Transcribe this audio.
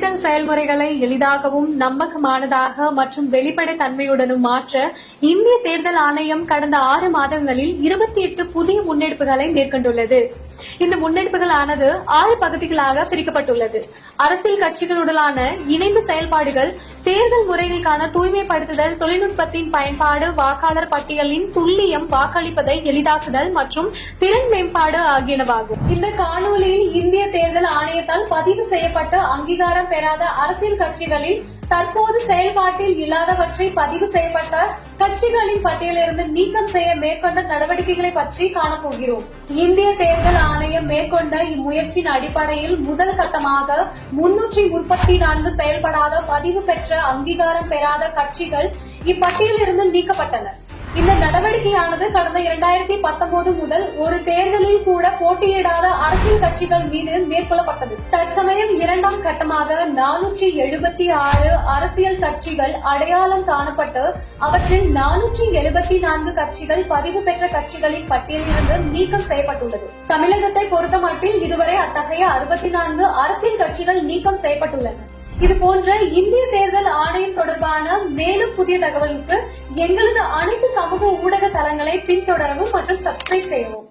தேர்தல் செயல்முறைகளை எளிதாகவும் நம்பகமானதாக மற்றும் வெளிப்படைத்தன்மையுடனும் மாற்ற இந்திய தேர்தல் ஆணையம் கடந்த 6 மாதங்களில் 28 புதிய முன்னெடுப்புகளை மேற்கொண்டுள்ளது. இந்த முன்னெடுப்புகளானது 6 பகுதிகளாக பிரிக்கப்பட்டுள்ளது. அரசியல் கட்சிகளுடனான இணைந்த செயல்பாடுகள், தேர்தல் முறைகளுக்கான தூய்மைப்படுத்துதல், தொழில்நுட்பத்தின் பயன்பாடு, வாக்காளர் பட்டியலின் துல்லியம், வாக்களிப்பதை எளிதாக்குதல் மற்றும் திறன் மேம்பாடு ஆகியனவாகும். இந்த காணொலியில் இந்திய தேர்தல் ஆணையத்தால் பதிவு செய்யப்பட்ட அங்கீகாரம் பெறாத அரசியல் கட்சிகளில் தற்போது செயல்பாட்டில் இல்லாதவற்றை பதிவு செய்யப்பட்ட கட்சிகளின் பட்டியலிருந்து நீக்கம் செய்ய மேற்கொண்ட நடவடிக்கைகளை பற்றி காணப்போகிறோம். இந்திய தேர்தல் ஆணையம் மேற்கொண்ட இம்முயற்சியின் அடிப்படையில் முதல் கட்டமாக 334 செயல்படாத பதிவு பெற்ற அங்கீகாரம் பெறாத கட்சிகள் இப்பட்டியலிருந்து நீக்கப்பட்டன. இந்த நடவடிக்கையானது கடந்த 2019 முதல் ஒரு தேர்தலில் கூட போட்டியிடாத அரசியல் கட்சிகள் மீது மேற்கொள்ளப்பட்டது. தற்சமயம் 2ஆம் கட்டமாக 476 அரசியல் கட்சிகள் அடையாளம் காணப்பட்டு அவற்றில் 474 கட்சிகள் பதிவு பெற்ற கட்சிகளின் பட்டியலிலிருந்து நீக்கம் செய்யப்பட்டுள்ளது. தமிழகத்தை பொறுத்தமட்டில் இதுவரை அத்தகைய 64 அரசியல் கட்சிகள் நீக்கம் செய்யப்பட்டுள்ளன. இது போன்ற இந்திய தேர்தல் ஆணையம் தொடர்பான மேலும் புதிய தகவலுக்கு எங்களது அனைத்து சமூக ஊடக தளங்களை பின்தொடரவும் மற்றும் சப்ஸ்கிரைப் செய்யவும்.